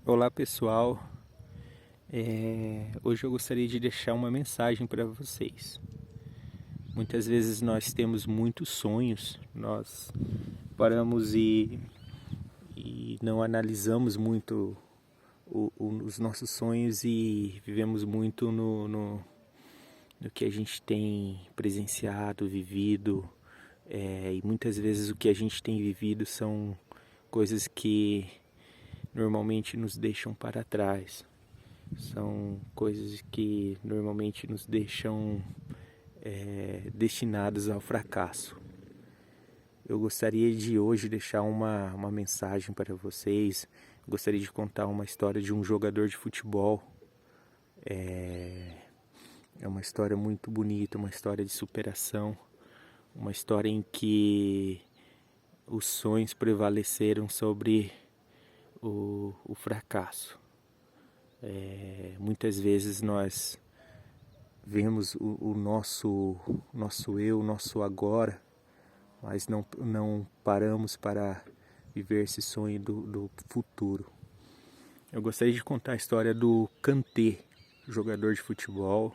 Olá pessoal, hoje eu gostaria de deixar uma mensagem para vocês. Muitas vezes nós temos muitos sonhos, nós paramos e não analisamos muito os nossos sonhos e vivemos muito no que a gente tem presenciado, vivido, e muitas vezes o que a gente tem vivido são coisas que normalmente nos deixam para trás. São coisas que normalmente nos deixam destinados ao fracasso. Eu gostaria de hoje deixar uma mensagem para vocês. Gostaria de contar uma história de um jogador de futebol. É uma história muito bonita, uma história de superação, uma história em que os sonhos prevaleceram sobre o fracasso. Muitas vezes nós vemos o nosso eu, o nosso agora, mas não paramos para viver esse sonho do futuro. Eu gostaria de contar a história do Kanté, jogador de futebol.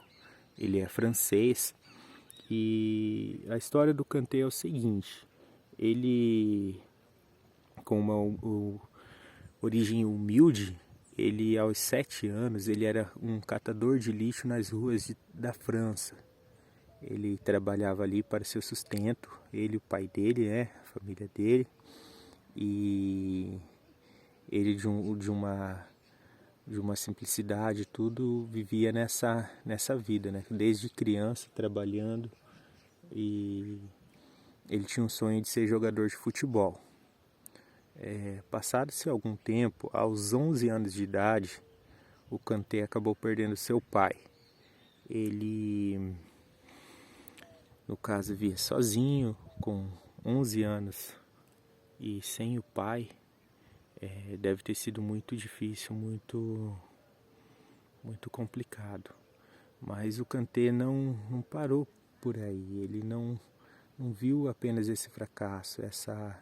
Ele é francês e a história do Kanté é o seguinte: ele, com uma origem humilde, ele aos 7 anos ele era um catador de lixo nas ruas da França. Ele trabalhava ali para seu sustento, ele e o pai dele, a família dele. E ele de uma simplicidade, tudo vivia nessa vida, né? Desde criança trabalhando, e ele tinha um sonho de ser jogador de futebol. Passado-se algum tempo, aos 11 anos de idade, o Kanté acabou perdendo seu pai. Ele, no caso, vivia sozinho, com 11 anos e sem o pai. Deve ter sido muito difícil, muito complicado. Mas o Kanté não parou por aí. Ele não viu apenas esse fracasso, essa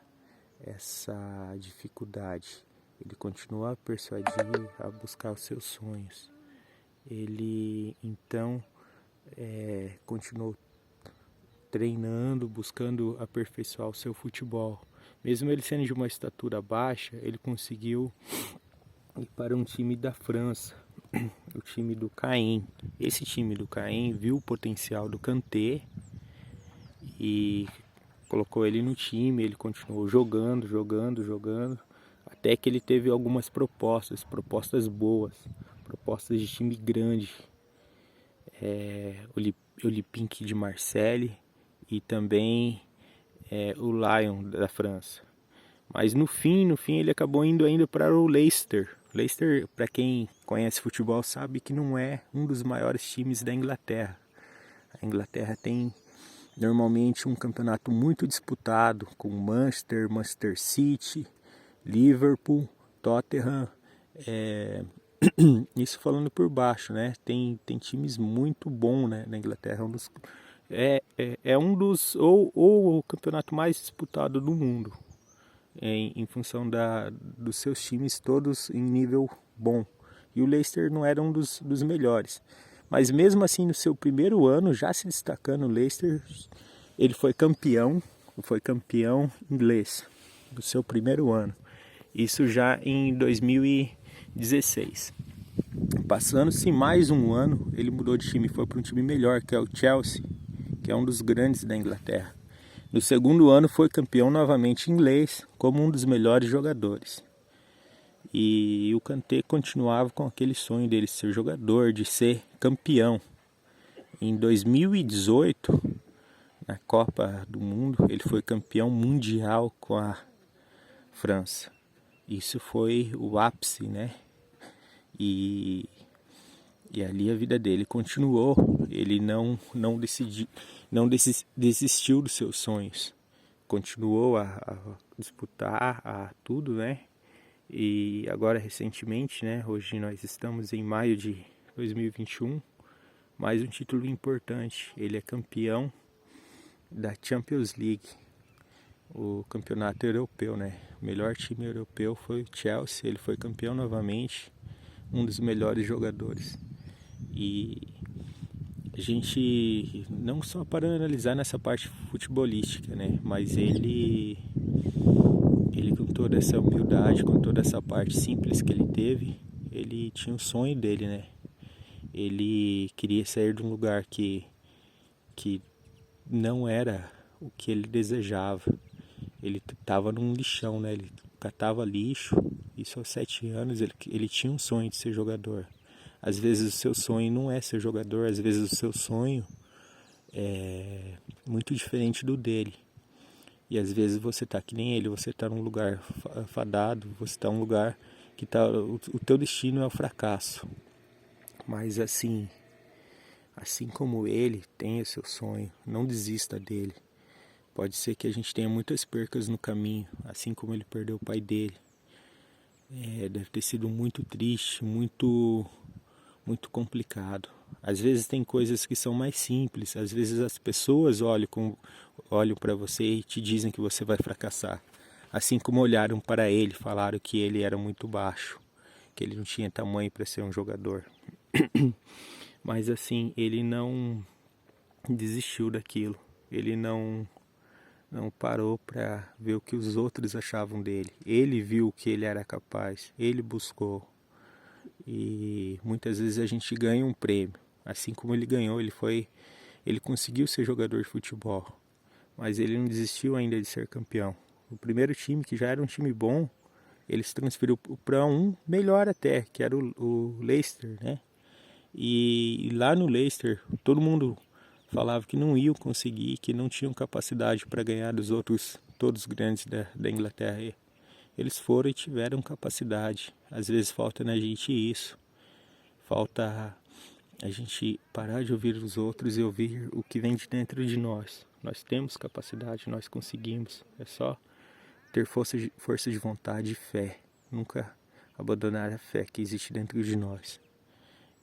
dificuldade. Ele continuou a persuadir, a buscar os seus sonhos. Ele então continuou treinando, buscando aperfeiçoar o seu futebol. Mesmo ele sendo de uma estatura baixa, ele conseguiu ir para um time da França, o time do Caen. Esse time do Caen viu o potencial do Kanté e colocou ele no time. Ele continuou jogando, até que ele teve algumas propostas boas, propostas de time grande, Olympique de Marseille e também o Lyon da França. Mas no fim ele acabou indo ainda para o Leicester. Leicester, para quem conhece futebol, sabe que não é um dos maiores times da Inglaterra. A Inglaterra tem normalmente um campeonato muito disputado com Manchester City, Liverpool, Tottenham. Isso falando por baixo, né? Tem times muito bons, né, na Inglaterra. Um dos ou o campeonato mais disputado do mundo, em função dos seus times todos em nível bom. E o Leicester não era um dos melhores. Mas mesmo assim, no seu primeiro ano, já se destacando, o Leicester, ele foi campeão inglês do seu primeiro ano. Isso já em 2016. Passando-se mais um ano, ele mudou de time e foi para um time melhor, que é o Chelsea, que é um dos grandes da Inglaterra. No segundo ano foi campeão novamente inglês, como um dos melhores jogadores. E o Kanté continuava com aquele sonho dele de ser jogador, de ser campeão. Em 2018, na Copa do Mundo, ele foi campeão mundial com a França. Isso foi o ápice, né? E ali a vida dele continuou. Ele não desistiu dos seus sonhos. Continuou a disputar, a tudo, né? E agora recentemente, né? Hoje nós estamos em maio de 2021. Mais um título importante. Ele é campeão da Champions League. o campeonato europeu, né? O melhor time europeu foi o Chelsea, ele foi campeão novamente, um dos melhores jogadores. E a gente não só para analisar nessa parte futebolística, né? Mas ele com toda essa humildade, com toda essa parte simples que ele teve, ele tinha um sonho dele, né? Ele queria sair de um lugar que não era o que ele desejava. Ele estava num lixão, né? Ele catava lixo. Isso aos 7 anos, ele tinha um sonho de ser jogador. Às vezes o seu sonho não é ser jogador, às vezes o seu sonho é muito diferente do dele. E às vezes você tá que nem ele, você tá num lugar fadado, você tá num lugar que o teu destino é o fracasso. Mas assim como ele tem o seu sonho, não desista dele. Pode ser que a gente tenha muitas percas no caminho, assim como ele perdeu o pai dele. Deve ter sido muito triste, muito complicado. Às vezes tem coisas que são mais simples, às vezes as pessoas olham para você e te dizem que você vai fracassar. Assim como olharam para ele, falaram que ele era muito baixo, que ele não tinha tamanho para ser um jogador. Mas assim, ele não desistiu daquilo. Ele não parou para ver o que os outros achavam dele. Ele viu o que ele era capaz, ele buscou. E muitas vezes a gente ganha um prêmio. Assim como ele ganhou, ele conseguiu ser jogador de futebol. Mas ele não desistiu ainda de ser campeão. O primeiro time, que já era um time bom, ele se transferiu para um melhor até, que era o Leicester, né? E lá no Leicester, todo mundo falava que não iam conseguir, que não tinham capacidade para ganhar dos outros, todos os grandes da Inglaterra. Eles foram e tiveram capacidade. Às vezes falta na gente isso. Falta a gente parar de ouvir os outros e ouvir o que vem de dentro de nós. Nós temos capacidade, nós conseguimos. É só ter força de vontade e fé. Nunca abandonar a fé que existe dentro de nós.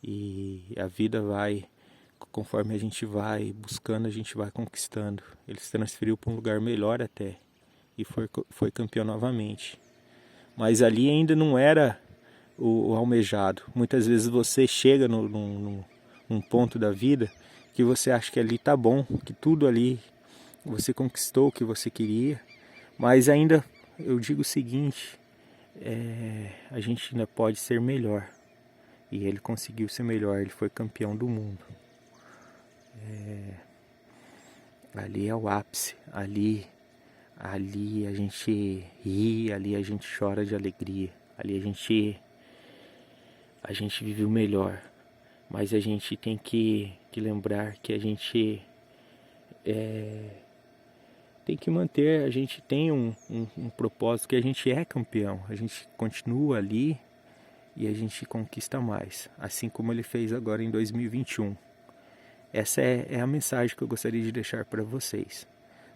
E a vida vai, conforme a gente vai buscando, a gente vai conquistando. Ele se transferiu para um lugar melhor até. E foi campeão novamente. Mas ali ainda não era o almejado. Muitas vezes você chega num ponto da vida que você acha que ali tá bom, que tudo ali você conquistou o que você queria. Mas ainda eu digo o seguinte, a gente ainda pode ser melhor. E ele conseguiu ser melhor, ele foi campeão do mundo. Ali é o ápice, ali a gente ri, ali a gente chora de alegria, ali a gente vive o melhor. Mas a gente tem que lembrar que a gente tem que manter, a gente tem um propósito, que a gente é campeão, a gente continua ali e a gente conquista mais, assim como ele fez agora em 2021. Essa é a mensagem que eu gostaria de deixar para vocês.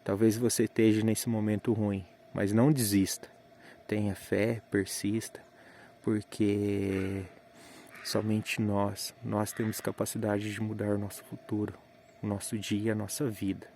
Talvez você esteja nesse momento ruim, mas não desista. Tenha fé, persista, porque somente nós temos capacidade de mudar o nosso futuro, o nosso dia, a nossa vida.